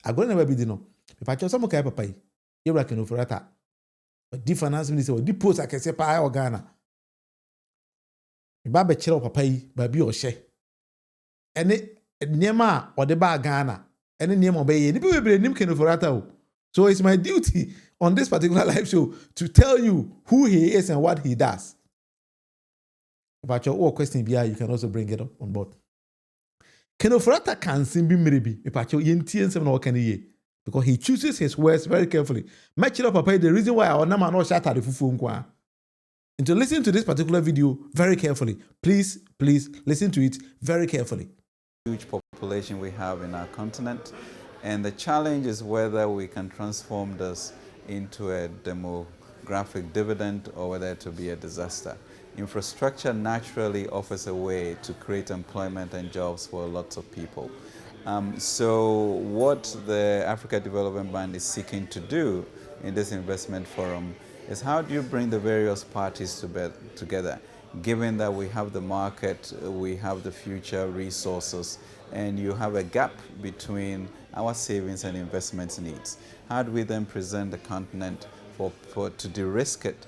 Agora never be no. If I chose some kai papa yi. You reckon no forata. But the finance minister will post I can say pa or Ghana. Ba be chiro papa yi ba bi o hye. Ene niema or the ba Ghana. Ene niema be ye. Ni be be nim ken forata o. So it's my duty on this particular live show to tell you who he is and what he does. About your question, you can also bring it up on board. Kenofrata can be maybe because he chooses his words very carefully. Match it up, papa. The reason why our number not shut at the fufu. And to listen to this particular video very carefully, please listen to it very carefully. Huge population we have in our continent, and the challenge is whether we can transform this into a demographic dividend or whether it will be a disaster. Infrastructure naturally offers a way to create employment and jobs for lots of people. So what the Africa Development Bank is seeking to do in this investment forum is how do you bring the various parties together, given that we have the market, we have the future resources, and you have a gap between our savings and investment needs. How do we then present the continent to de-risk it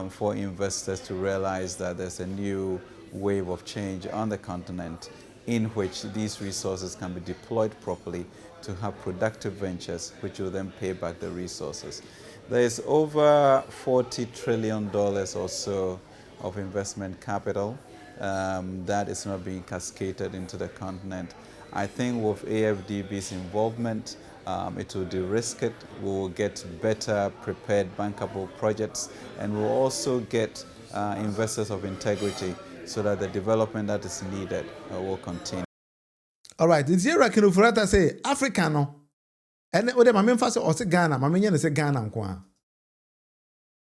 for investors to realize that there's a new wave of change on the continent in which these resources can be deployed properly to have productive ventures which will then pay back the resources. There is over $40 trillion or so of investment capital that is not being cascaded into the continent. I think with AFDB's involvement, it will de-risk it, we will get better prepared bankable projects, and we'll also get investors of integrity so that the development that is needed will continue. All right, it's here I can offer say Africa no. And what the main first or say Ghana, my main say Ghana nkwa.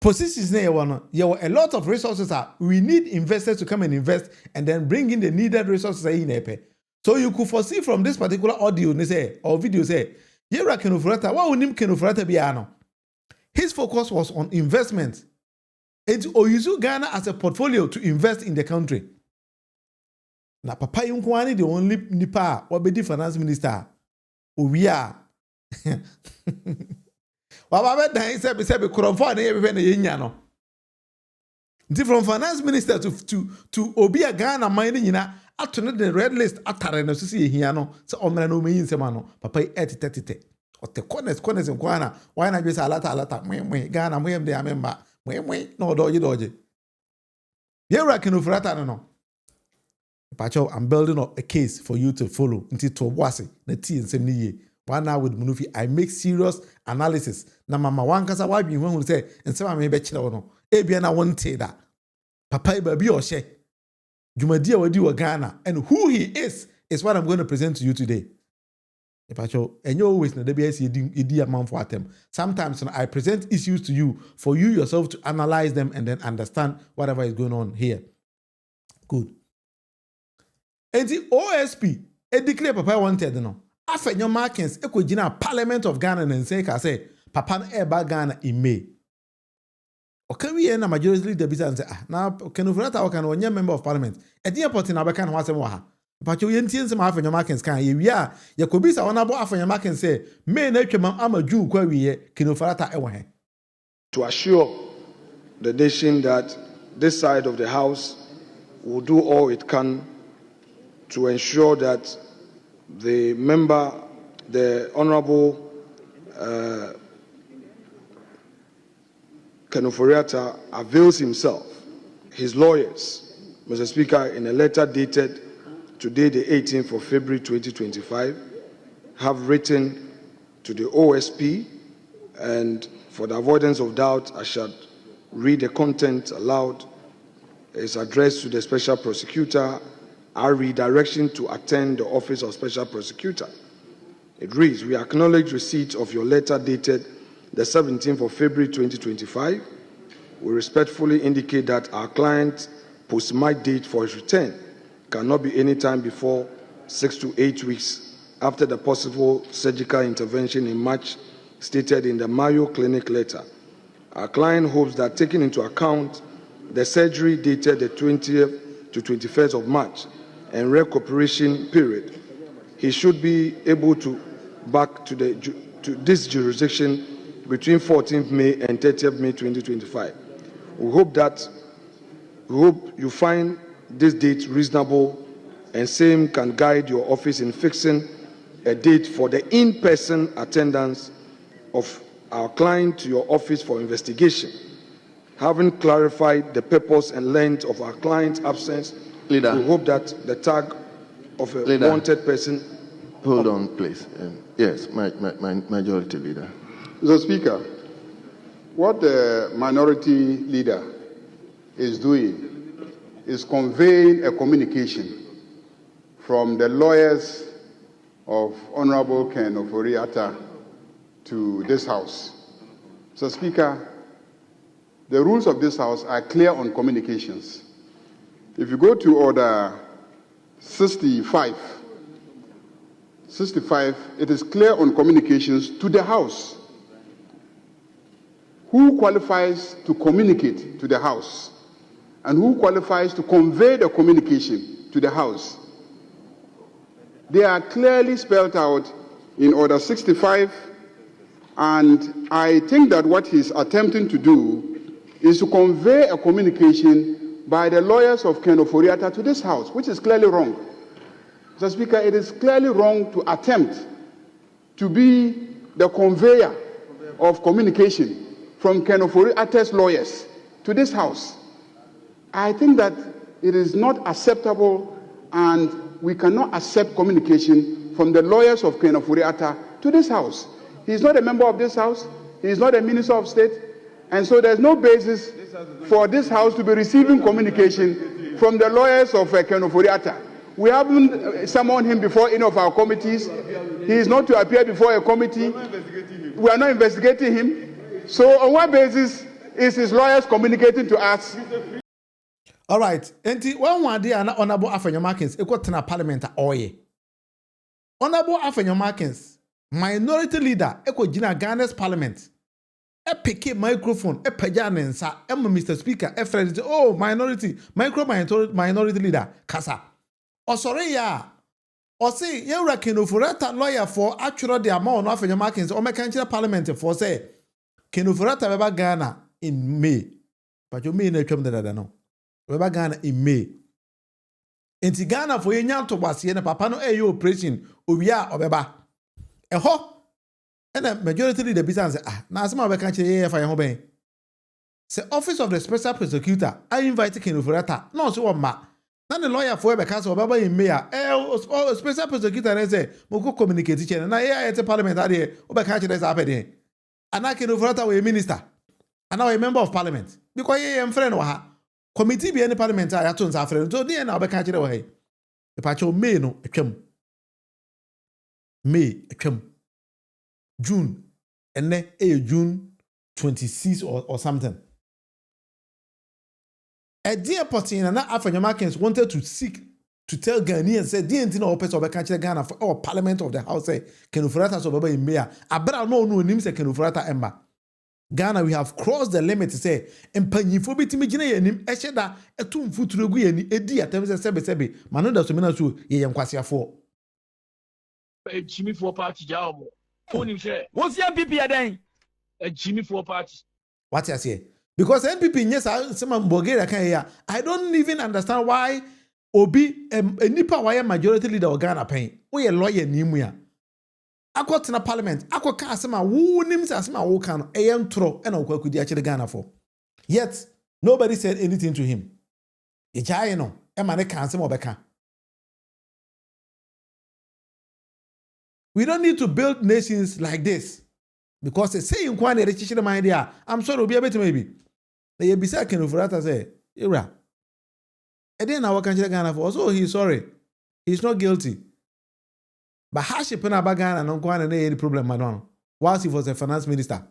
Positions near one, a lot of resources are we need investors to come and invest and then bring in the needed resources in Epe. So you could foresee from this particular audio say or video say, Yera Kenufrata, what would him Kenufrata be? His focus was on investment. And to use Ghana as a portfolio to invest in the country. Na papa yunkwani the only nipa what be the finance minister. We are. Wababa dan say be kuromfo na yebe na yenya no. Nti from finance minister to obi a Ghana man nyina ato the red list atare na so se yehia no se omra na omeyi nsema no papa etete ote corners nkwana why na just alata mwe Ghana mwe dem amemba mwe no doje Yera Kenufrata no Pacho, I'm building up a case for you to follow until to wase na tea nsem ni ye. One hour with Munufie, I make serious analysis. Na mama wan kasa wa bi wen say nsem am be kire no. E bia na won te da. Papa ba bi o hye. Jumadi a wadi wa Ghana and who he is what I'm going to present to you today. Pacho, and you always na DBS edi amount for atem. Sometimes I present issues to you for you yourself to analyze them and then understand whatever is going on here. Good. And the OSP, a declare Papa wanted no. After your markings, a kujina Parliament of Ghana and say, Papa eba Ghana in May. Or can we end a majority debate and say, now can you forget our can member of Parliament? At the airport in Abakan was a waha. But you intend some half in your markings can you? Yeah, you could be someone about after your markings say, May nature I'm a Jew, where we can you forget our to assure the nation that this side of the House will do all it can to ensure that the member, the Honorable Kenuforiata, avails himself. His lawyers, Mr. Speaker, in a letter dated today, the 18th of February 2025, have written to the OSP, and for the avoidance of doubt, I shall read the content aloud. It's addressed to the Special Prosecutor, our redirection to attend the Office of Special Prosecutor. It reads, we acknowledge receipt of your letter dated the 17th of February 2025. We respectfully indicate that our client's post-mark date for his return cannot be any time before 6 to 8 weeks after the possible surgical intervention in March stated in the Mayo Clinic letter. Our client hopes that taking into account the surgery dated the 20th to 21st of March and recuperation period, he should be able to back to this jurisdiction between 14th May and 30th May 2025. We hope you find this date reasonable and same can guide your office in fixing a date for the in-person attendance of our client to your office for investigation. Having clarified the purpose and length of our client's absence, Leader. we hope that the tag of a Leader. wanted person... Hold on, please. Yes, Majority Leader. Mr. Speaker, what the Minority Leader is doing is conveying a communication from the lawyers of Honorable Ken Ofori Atta to this House. Mr. Speaker, the rules of this House are clear on communications. If you go to Order 65, it is clear on communications to the House. Who qualifies to communicate to the House and who qualifies to convey the communication to the House? They are clearly spelled out in Order 65, and I think that what he's attempting to do is to convey a communication by the lawyers of Ken Ofori Atta to this House, which is clearly wrong. Mr. Speaker, it is clearly wrong to attempt to be the conveyor of communication from Ken Ofori Atta's lawyers to this House. I think that it is not acceptable, and we cannot accept communication from the lawyers of Ken Ofori Atta to this House. He is not a member of this House. He is not a Minister of State. And so there's no basis for this House to be receiving communication from the lawyers of Ken Ofori Atta. We haven't summoned him before any of our committees. He is not to appear before a committee. We are not investigating him. So on what basis is his lawyers communicating to us? All right. Enti one day na Honorable Afenyomakins ekotena parliament oye. Honorable Afenyomakins, minority leader ekogina Ghana's parliament. Pick microphone, pagya nensa, Mr. Speaker, friend, oh minority leader, kasa. O sorry ya. O say you reckon Ofori lawyer for actually the amount of Afenyomakins o mekanchira parliament for say Ken Ofori beba Ghana in May. But you mean na twem dada no. Beba Ghana in May. Enti Ghana for yenya to wase na papa no operation owia obeba. Eho and the majority leader bisa say na asema obeka kire ye fa ye ho ben. Say office of the special prosecutor I invite Ken Ofori no so ma. Na the lawyer for obeka say obeba in May special prosecutor na say mo ko communicate che na ye at parliament ade obeka kire say apede. Ana Ken Ofori we minister. Ana we member of parliament. Because ye em friend wa ha. Committee be any parliament ya to nsa friend. So dey na obeka kire wa he. E pa cho May no atwam. May atwam. June and then June 26 or something. A dear Potin and Afenyomakins wanted to seek to tell Ghanaians say DNT no opes of country Ghana for our parliament of the house say Ken Ofori Atta so baba in May. Abra no nim say Ken Ofori Atta emba. Ghana we have crossed the limit to say empanyifo bitimi gina yanim eheda etum futuro gu yani edi atem say sebe mano da so mina so ye yankwasiafo. Jimmy for party job. What's your MPP again? A Jimmy for party. What you say? Because NPP yes, some Bulgaria can hear. I don't even understand why Obi a nipa why majority leader of Ghana paying. We a lawyer nimuya. I got in a parliament. I got asema who names asema who can tro and okwa actually Ghana for. Yet nobody said anything to him. Ijay no. Emane kan asema obeka. We don't need to build nations like this. Because they say in Kwane Rechishi mind there. I'm sure it'll be a bit maybe. The Yebisa Ken Ofori Atta say, Ira. And then our country Ghana for also he's sorry. He's not guilty. But how she pen about Ghana and Kwane and any problem, madam. Whilst he was a finance minister.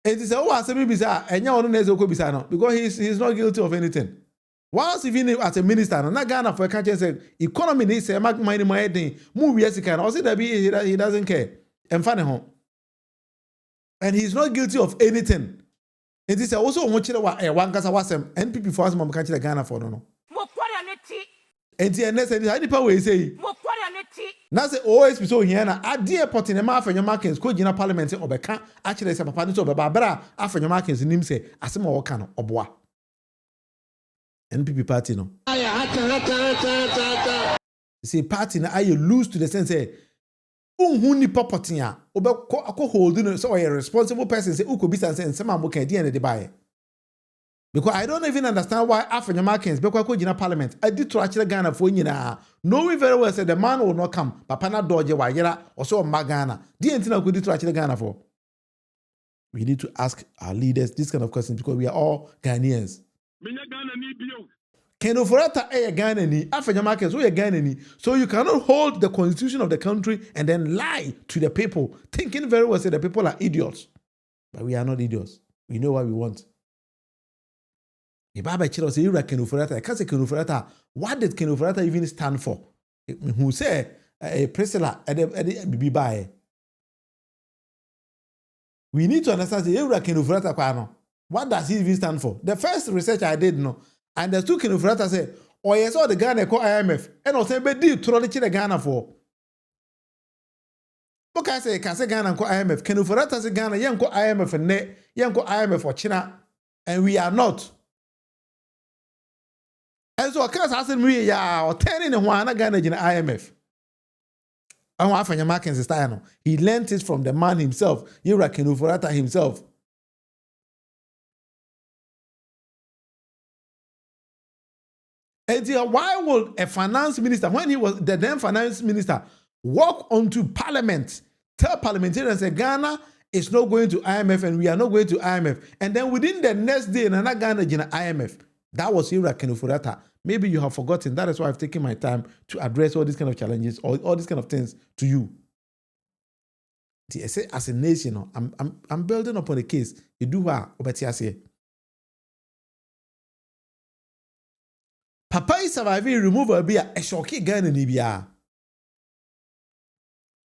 And he said, oh, I said, Bisa, and you don't know Bisa because he's not guilty of anything. Whilst even as a minister, na Ghana for a country say economy needs say make money more thing. Move yes he can. Also that he doesn't care. And funny home. And he's not guilty of anything. And this also one kasa wasem NPP for us mom country Ghana for no. And the next and the power say na say OSP so here na ade airport in ma afenyo markets ko gina parliament obeka akire say papa ni so obeba bra afenyo markets nim say asema woka no oboa NPP party no see party na aye lose to the sense say unhu ni property a obeko hold no so a responsible person say uko bisa say nsema mo kan dey na dey buy. Because I don't even understand why African Americans because go parliament. I did to actually Ghana for nyina. Knowing very well said the man will not come. Papa na doje wa yera or so Ghana. The antina could do to actually Ghana for. We need to ask our leaders this kind of questions because we are all Ghanaians. Ken Oforata a Ghana ni African Americans we are Ghana ni. So you cannot hold the constitution of the country and then lie to the people, thinking very well said the people are idiots. But we are not idiots. We know what we want. Ibaba Chiro say you Ken Oforata. I can't say Ken Oforata. What did Ken Oforata even stand for? Who say a Priscilla Bibi Bae? We need to understand say you Ken Oforata kwano. What does he even stand for? The first research I did no, and the two Ken Oforata say, oh yes, all the Ghana call IMF, and also be deal throw the Ghana for. Okay, say can say Ghana call IMF. Ken Oforata say Ghana yen call IMF and ne yen call IMF for China, and we are not. And so I can't ask me ya or turning in one Ghana in IMF. I want African Americans style. He learned it from the man himself. You Ken Oforata himself. And why would a finance minister, when he was the then finance minister, walk onto parliament, tell parliamentarians that Ghana is not going to IMF and we are not going to IMF, and then within the next day, another Ghana in IMF. That was Ken Oforata. Maybe you have forgotten. That is why I've taken my time to address all these kind of challenges or all these kind of things to you. See, as a nation, I'm building upon a case. You do what? Papa is surviving removal be a shocky Ghana in Libya.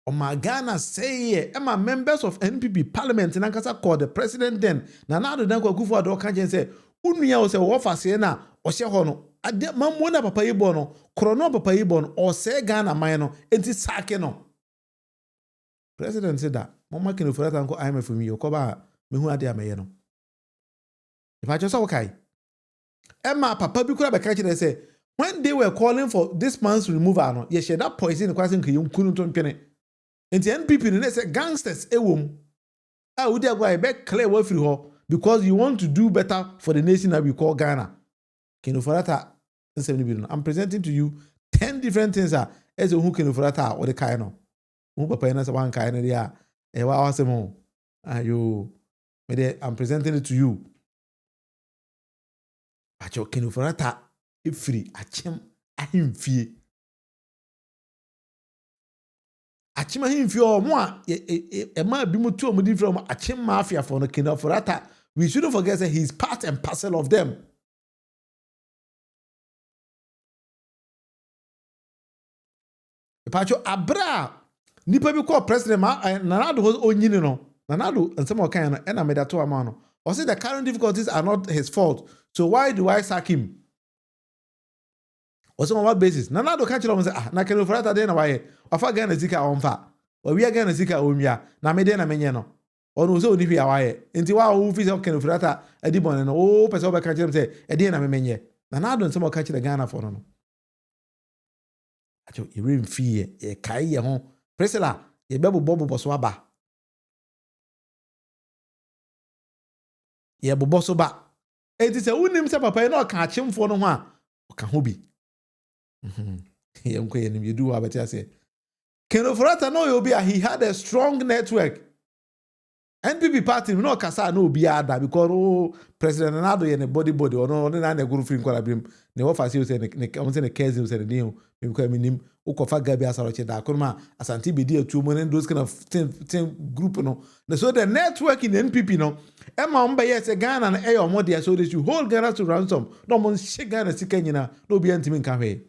O my Ghana say Emma members of NPP parliament in Ankasa called the president then. Now the Danko Kufu Ado Kanjen say, Unia was a wafa say na or she hono. Ade mamona papa yibono, krono papa yibono, or say Ghana mayano, enti sake no. President said that. Mama Ken Oforata anko IMF for me, okoba mehu ade ameyeno. If I just okay. Emma papa bi kura be catch they say when they were calling for this man's removal no ye share that poison in kwase nkeyum kunu to mpene enti NPP they say gangsters ewom a we dey go be clear wa free ho because you want to do better for the nation that we call Ghana. Ken Oforata I'm presenting to you 10 different things as who Ken Oforata or the kai no who papa na say one kai no dia e wa awasemo ayo me dey I'm presenting it to you. Acho Ken Oforata ifiri achem ahimfie o mo a e ma bi mu tu o mu di from achem mafia for no Ken Oforata. We shouldn't forget that he's part and parcel of them. Pacho abra nipa bi call president Nanado was onyini no Nanado and some kind no na medato ama no. Or say the current difficulties are not his fault. So why do I sack him? Or on what basis? Nanado can't tell him say na Ken Oforata dey na why. Ofa Ghana zika onfa. Or we are Ghana zika omia. Na me dey na menye no. Or no so onifi awaye. Enti wa who fit Ken Oforata edibon no. Oh person oba can't tell him say e dey na me menye. Nanado and some catch the Ghana for no. Acho irim fie e kai ye ho. Priscilla ye bebo bobo so aba. Ye bobo so ba. Enti se unim se papa no ka achemfo no ho a ka ho bi. Ye nko ye nim ye du wa beti ase. Ken Oforata no yo bi he had a strong network. NPP party no kasa no obi ada because President Nanado ye ne body or no na na guru free nkola brim ne wo fasi o se ne on se ne kezi o se ne din because minim ukofa gabi asaroche da konma asanti be dia two money those kind of thing group no. So the network in NPP no Emma mba yes Ghana na e omo dia so they should hold Ghana to ransom no mon shake Ghana sika nyina no obi antimi nka hwe.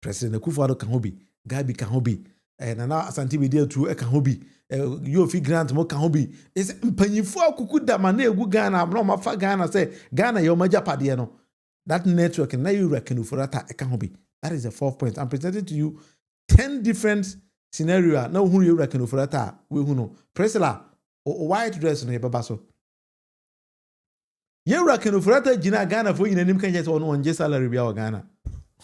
President Akufo-Addo kan ho bi Gabi kan ho bi Nana Asante be there too e kan ho bi you fi grant mo kan ho bi is mpanyifo akuku da ma na egu Ghana no ma fa Ghana say Ghana ye o majapade no that network na you Ken Oforata e kan ho bi That is the fourth point. I'm presenting to you 10 different scenarios. Now, who you reckon for that? We who know. Presela, or white dress on your babaso. You reckon for that, Gina Ghana for you, and him can just on just salary be our Ghana.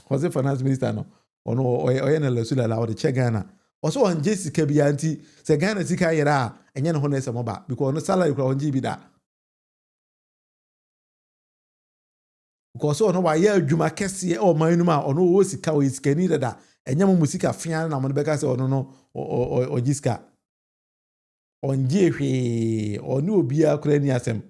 Was it finance minister? No, or no, or Lasula or the check Ghana. Also on Jessica Bianti, say Ghana Sika Yera, and Yan Honest Moba, because no salary on GB that. Because so no why Juma Kessie or Manuma or no Sika is Kenida that, and Yamu Musika Fian, and Monbecca or no, or Jiska. On Jefe or no beer Kreniasem.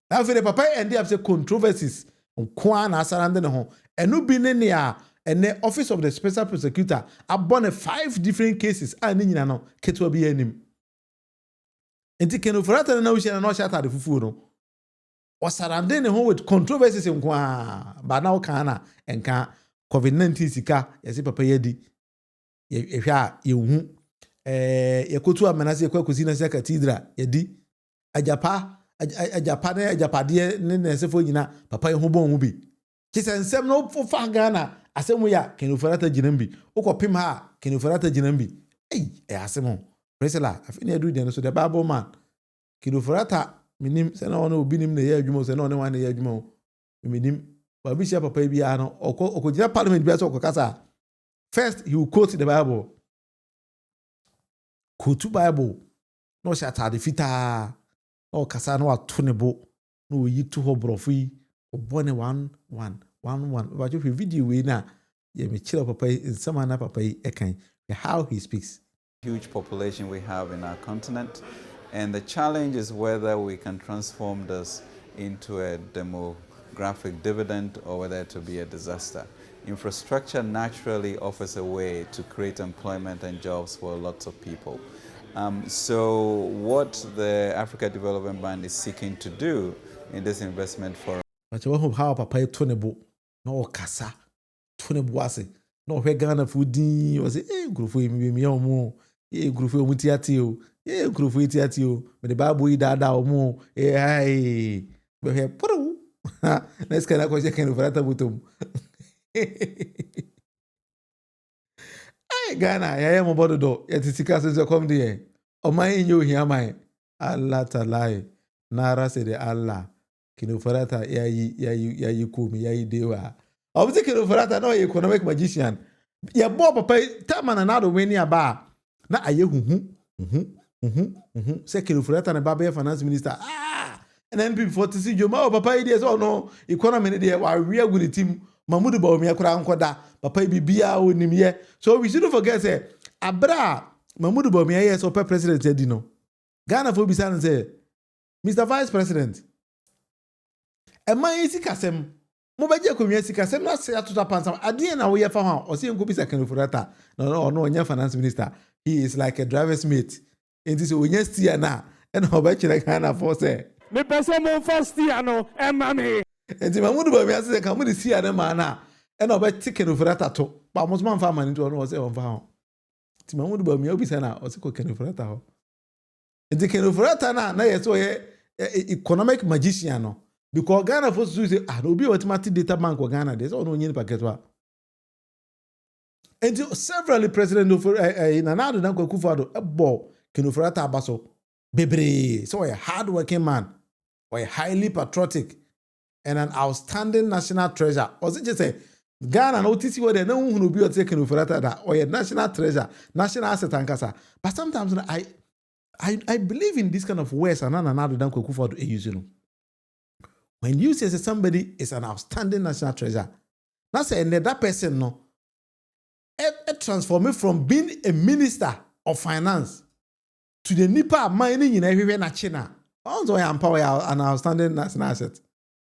Now for the papa and up say controversies on Kwana surrounding home, and no be near. And the office of the special prosecutor abon 5 different cases and ni nyina no ketwa bi anim enti kenu forata na uche na no shata de fufu no o surrounding ne ho with controversies nkwa ba na o kan na enka covid-19 sika yesi papa yedi ehwa yehu yekotu amenase kwakusi na cathedral yedi ajapa na ajapade ne nsefo nyina papa ye ho bon mu bi kisensem no fa Ghana asemu ya kenufarata jinambi ukopim ha kenufarata jinambi asemu presela afini edu de no so the Bible man kenufarata minim se na ono obi nim na ye adwuma se na ono wan na ye adwuma minim ba bi sia papa bi ya no okojina parliament bi so okokasa first he will quote the Bible quote Bible no shata de fita no kasa no atonebo no yi to ho brofi obone 1 but if you video we na ye me chira papa in some na papa ekan how he speaks. Huge population we have in our continent, and the challenge is whether we can transform this into a demographic dividend or whether it will be a disaster. Infrastructure naturally offers a way to create employment and jobs for lots of people. So what the Africa Development Bank is seeking to do in this investment forum. But you hope how papa tonebo no kasa tonebo ase no hwe Ghana fudi o say grofo mi omo grofo mu tiati o grofo tiati o me the Bible yi dada omo ai be hwe puru let's kana ko je kan frata butum ai Ghana ya mo bododo ya titika se come there o man nyo hia man Allah talai nara se de Allah Kinofarata yayi kumi yayi dewa. Obviously Kinofarata no economic magician. Ya bo papa tama na do weni aba na aye huhu. Say Kinofarata na baba finance minister. And then before to see Joma papa idea so no economy dey wa we good team Mamudu ba omi akura nkoda papa bibia onim ye. So we shouldn't forget say abra Mamudu ba omi ye so president edi no. Ghana for bi say Mr. Vice President Ema sikasem mo beje konwa sikasem na se atota pansam ade na wo ye fa ho o se enko bisa Kenoforata no onye finance minister he is like a driver's mate enti so onye steer na and ho ba kire Ghana for say me pese mo first steer no emma me enti mamudu ba mi ase ka mo de steer na ma na and ho ba Kenoforata to ba mo so fa man to no say on fa ho enti mamudu ba mi obisa na o se ko Kenoforata ho enti Kenoforata na ye so ye economic magician no. Because Ghana first say no be automatic data bank or Ghana there's no nyini paketwa. And several president of Nana Addo Dankwa Akufo-Addo ebo Kenoforata abaso bebre so a hard working man or a highly patriotic and an outstanding national treasure. Or it just say Ghana no tisi where no hunu bi o take Kenoforata da or a national treasure, national asset ankasa. But sometimes I believe in this kind of words and Nana Addo Dankwa Akufo-Addo using. When you say somebody is an outstanding national treasure, that's that person no. It transformed from being a minister of finance to the nipa mining in everywhere na China. Also, I empower an outstanding national asset.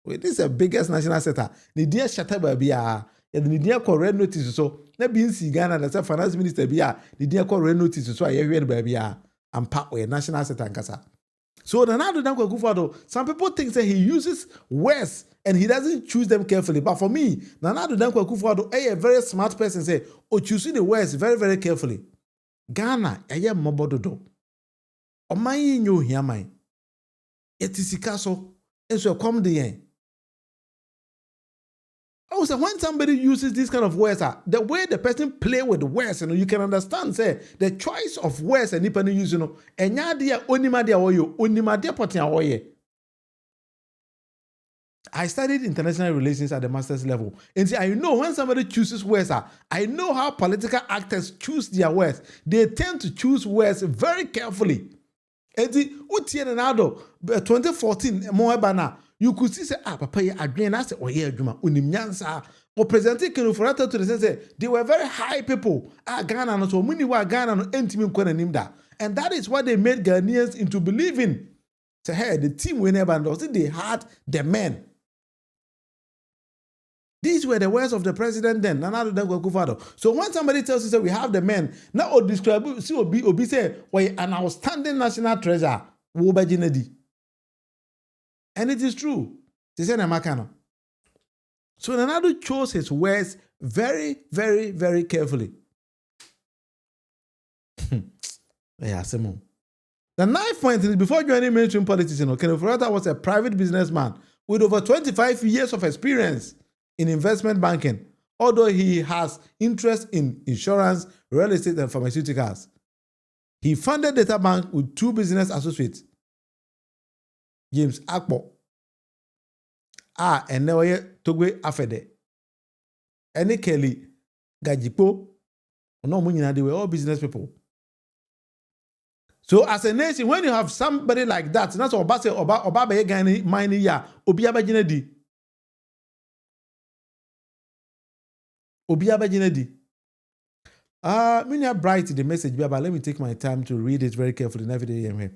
Wait, this is the biggest national asset. The dear Shataba Bia, the dear red notice so. Not being Ghana, that's a finance minister Bia, the dear red notice so I hear baby and part with national asset and kasa. So Nana Addo Dankwa Akufo-Addo, some people think that he uses words and he doesn't choose them carefully. But for me, Nana Addo Dankwa Akufo-Addo, a very smart person, say, choosing the words very, very carefully. Ghana, aye mobododo. Omayi nyo hiamai. Etisikaso, enso come the yen. I say when somebody uses this kind of words, the way the person play with the words, you can understand, say, the choice of words and people use, and yadia onimadia oyo, onimadia potia oye. I studied international relations at the master's level. And see, I know when somebody chooses words, I know how political actors choose their words. They tend to choose words very carefully. And see, 2014, you could see, papa, again, I said, oh, yeah, Juma, unimyansa, or presenting Munufie to the sense, they were very high people. Ghana, no, so many were Ghana, no, and that is what they made Ghanaians into believing. So, hey, the team whenever they had the men. These were the words of the president then. So when somebody tells you that we have the men, now or describe see Obi say we an outstanding national treasure. And it is true. They say Namakano. So Nanado chose his words very, very, very carefully. Yeah, Simon. The ninth point is before joining mainstream politics, Munufie was a private businessman with over 25 years of experience in investment banking, although he has interest in insurance, real estate, and pharmaceuticals. He founded Data Bank with 2 business associates, James Akpo, and Newaye Togwe Afede, and Kelly Gajipo. No, they were all business people. So as a nation, when you have somebody like that, that's what Oba say, Oba be gani mine ya, Obi abajinedi. Minia bright the message, but let me take my time to read it very carefully and every day.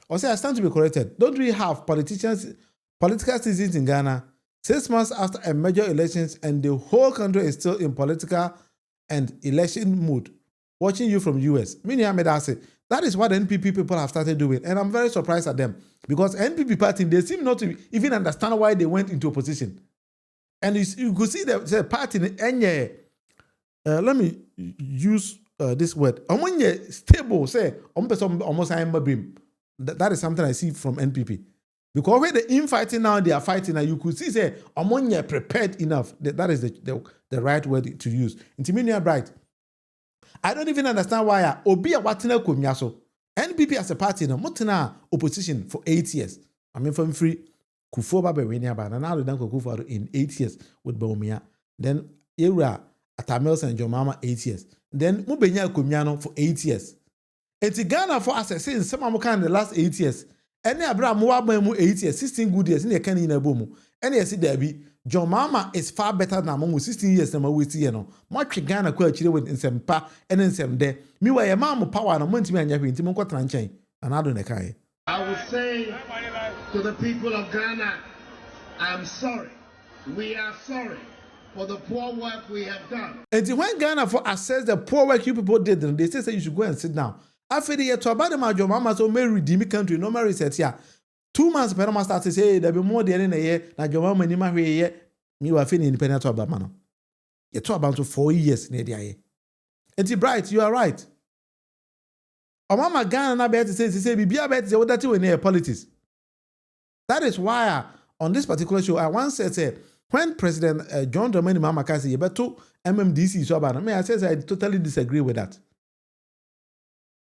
Also, I stand to be corrected. Don't we have political citizens in Ghana 6 months after a major elections and the whole country is still in political and election mood, watching you from US? Minia made us say that is what NPP people have started doing, and I'm very surprised at them because NPP party, they seem not to even understand why they went into opposition. And you could see the party in let me use this word. Stable, say, almost that is something I see from NPP. Because when they're infighting now, they are fighting now. You could see, say, prepared enough. That is the right word to use. Intiminia bright. I don't even understand why Obi Watina Kumyaso. NPP as a party, no, Mutina opposition for 8 years. I mean, from free. Kufo Babe Winia Ban, and now the Danko Kufo in 8 years with Baumia. Then Era Atamels and Jomama 8 years. Then Mubenya Kumiano for 8 years. It's Ghana for assassins, some Amokan in the last 8 years. Any Abraham Muabamu 8 years, 16 good years in the Kenny in a boom. And yes, there be Jomama is far better than among 16 years than we see. Much Ghana quite with in some pa and in some day. Meanwhile, a mamma power and a month and Yapi in Timoko Tranchain. And I don't know. I would say to the people of Ghana, I'm sorry. We are sorry for the poor work we have done. And when Ghana for assess the poor work you people did, they say you should go and sit down. After the year to about the major mama so may redeem country, no more research here. 2 months Panama start to say there be more than a year, na your mama ni ma here, me were feeling independent of man. You talk about 4 years near the year. And bright, you are right. Mama Ghana na bet say be bet say what that you near politics. That is why on this particular show I once said when President John Dramani Mahama say you better MMDC so about me, I says I totally disagree with that.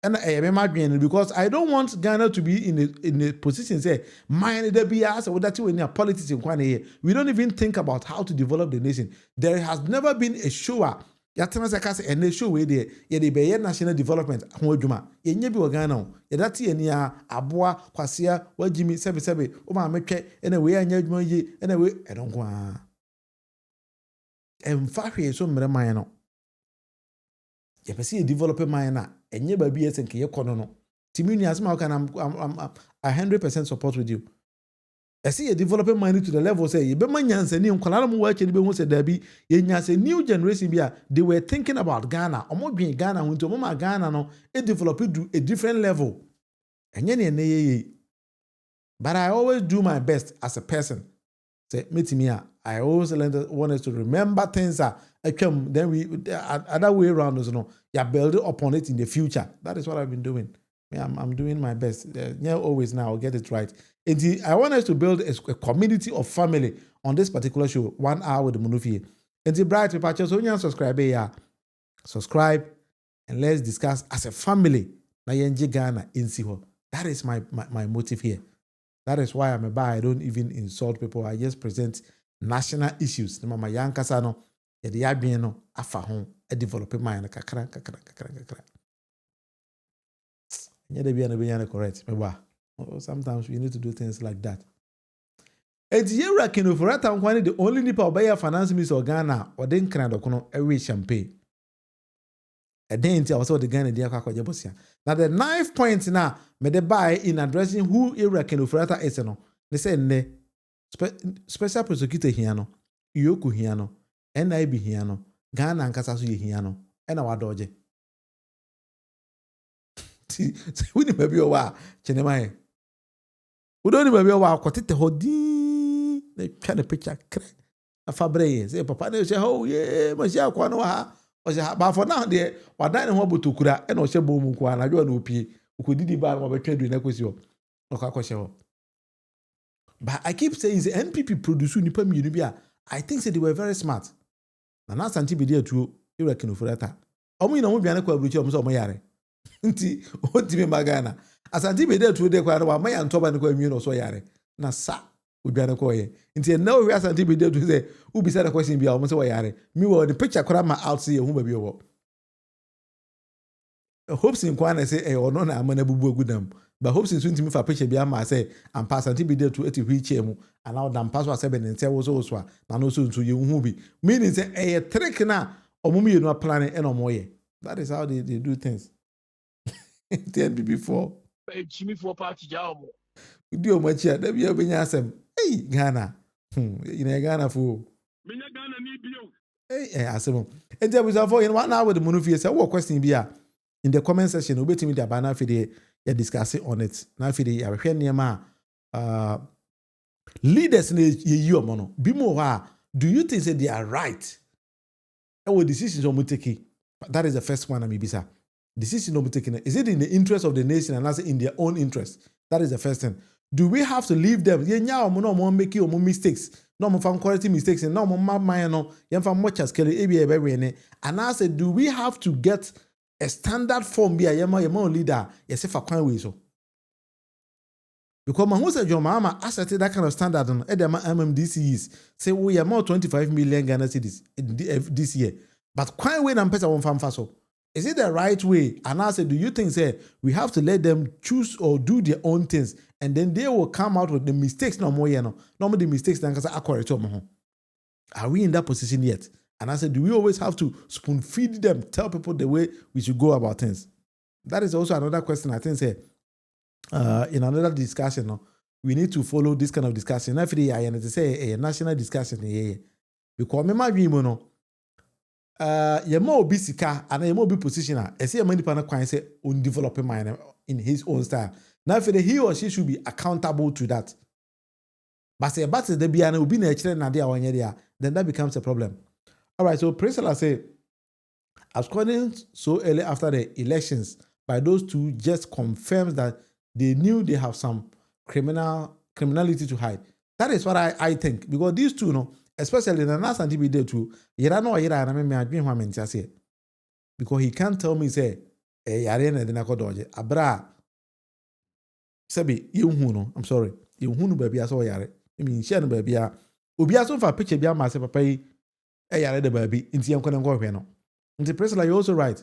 And I am arguing because I don't want Ghana to be in a position say mine there be as what that you near politics in Kwana here. We don't even think about how to develop the nation. There has never been a shower. Yatena sekase ene show we there ye de be national development ho adwuma ye nya bi Ghana ye date ye nia aboa kwasea wagimi sebe o ma metwe ene we anya adwuma yi ene we edonko a emfa hwe so mre man no ye pese ye develop man na enye ba bi esenke ye kono no timini asma can I'm 100% support with you. I see a developing mind to the level say, you be manyanse ni nkwala mu wache ni be hu se dabi ye nyase new generation bia they were thinking about Ghana. Omo dwen Ghana hu nto omo Ghana no e develop to a different level. Enye ne ye. But I always do my best as a person. Say meet me I always want us to remember things that then we other way around us no you build upon it in the future. That is what I've been doing. I'm doing my best. Always now I'll get it right. I want us to build a community of family on this particular show, 1 hour with Munufie. And the bright people just only subscribe here. Subscribe and let's discuss as a family. Na yenje Ghana insi ho. That is my motive here. That is why I'm a bar. I don't even insult people. I just present national issues. The mama yankasa no, the yabien no, afa home, a developing mind, kakra. Correct. Sometimes we need to do things like that. And you reckon if we're the only nipa obey finance minister of Ghana or then Canada kono every champagne. A day until I was the Ghana dear Kakojabosia. Now the 9th point now, me de buy in addressing who you reckon if we're is no. They say ne special prosecutor hiano, Yoku hiano, NIB hiano, Ghana and Kasasu hiano, and our doge. We need maybe a while, Chenemae. We don't even know what it is. They kind of picture a fabre. Say, Papa, they say, oh, yeah, Monsieur Quanoa. But for now, there, what I know about Tukura and Oshabo Mukwana, you are no P, who could do the bar of a trade with Nequisio or Kakosho. But I keep saying the NPP produce Nipam Unibia. I think they were very smart. And that's anti-media to you reckon for that. I mean, I won't be an equal with your Mayare. Nti otime magana asante be dey to dey kwa na ma ntoba ne kwa nwi no so yare na sa obiane ko ye nti na we asante be dey to say who be said the question bia o mo say yare me wo the picture kora ma out say hu ba bi wo hopes in kwa na say e ono na amana bubu agudam but hopes in ntimi fa picture bia ma say am pass asante be dey to eti wheelchair mu and now dam pass wa say be nte wo so na no so ntu ye hu bi meaning say e trick na omo ye no plan e no mo ye. That is how they do things. NPP4. Jimmy for party job. Do much here. There be a binyasem. Hey, Ghana. In Ghana for. Ghana need you. Hey, asem. And there was a for in 1 hour the Munufie say what question be in the comment section. Obey me the banner for the discussing on it. Now for the leaders in the mono. Be more. Do you think that they are right? Our decisions on Muteki. That is the first one. Amibisa. Decision not be taken. Is it in the interest of the nation and not in their own interest? That is the first thing. Do we have to leave them? Yeah, no make you mistakes. No more from quality mistakes and no more no. You from much as Kelly and I said, do we have to get a standard form? Be a yama leader. Yes, if I can't way so. Because my who said your mama asserted that kind of standard on Edema MMDCs say we are more 25 million Ghana cedis this year. But quite way and person one farm faso. Is it the right way? And I said, do you think say we have to let them choose or do their own things and then they will come out with the mistakes no more, Normally the mistakes then are correct. Are we in that position yet? And I said, do we always have to spoon feed them, tell people the way we should go about things? That is also another question I think say in another discussion, we need to follow this kind of discussion. If they are say a national discussion, because my dream, yemo bisika and yemo be positioner. I see a many partner can say on developing mind in his own style. Now, if he or she should be accountable to that. But say about the biana will be nature and idea one year, then that becomes a problem. All right, so Priscilla say, according so early after the elections by those two just confirms that they knew they have some criminality to hide. That is what I think because these two especially the last anti day too, because he can't tell me say yare na dina kodoje abra sabi no I'm sorry yehunu baby aso yare I mean share no baby a obi aso fa picture bia ma say papa yi yare the baby nti yankona ngo hwe no nti Priscilla you also right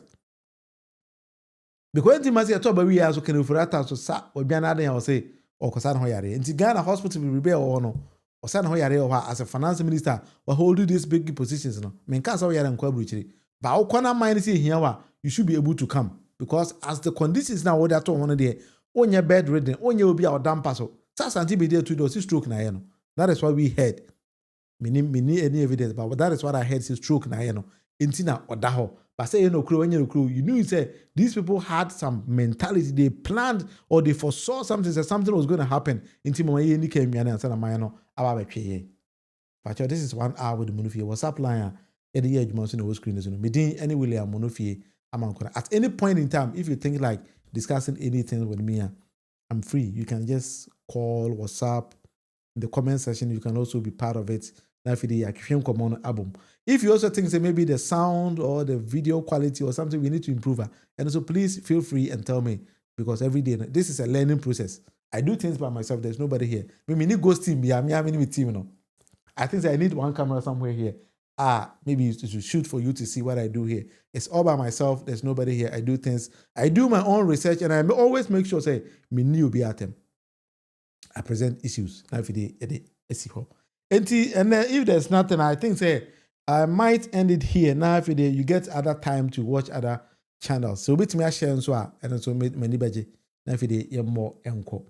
because nti ma say to ba wi aso kan ofurata so sa obi na adan ya say okosa no yare nti Ghana hospital be rebel or no Osan ho yare as a finance minister or hold these big positions no men can say yare nkwa bruchiri but okona mind say here wa you should be able to come because as the conditions now what that one there onye bedridden onye obi a odampa so sasanti be there to do stroke na no that is what we heard mini any evidence but that is what I heard is stroke na no entina odaho but say you knew say these people had some mentality they planned or they foresaw something that something was going to happen intima any came and answer my no about but this is 1 hour with the Munufie WhatsApp line at the edge mountain over screen is me any William Munufie at any point in time if you think like discussing anything with me I'm free you can just call WhatsApp in the comment section you can also be part of it Now for the common album. If you also think that maybe the sound or the video quality or something we need to improve, and so please feel free and tell me, because every day this is a learning process. I do things by myself. There's nobody here. Maybe need ghost team. I'm with team. No, I think that I need one camera somewhere here. Maybe to shoot for you to see what I do here. It's all by myself. There's nobody here. I do things. I do my own research, and I always make sure say me new be at them. I present issues. Now if and then if there's nothing, I think say I might end it here. Now if you get other time to watch other channels. So bit me share and so and so many budget. Now if you more enko.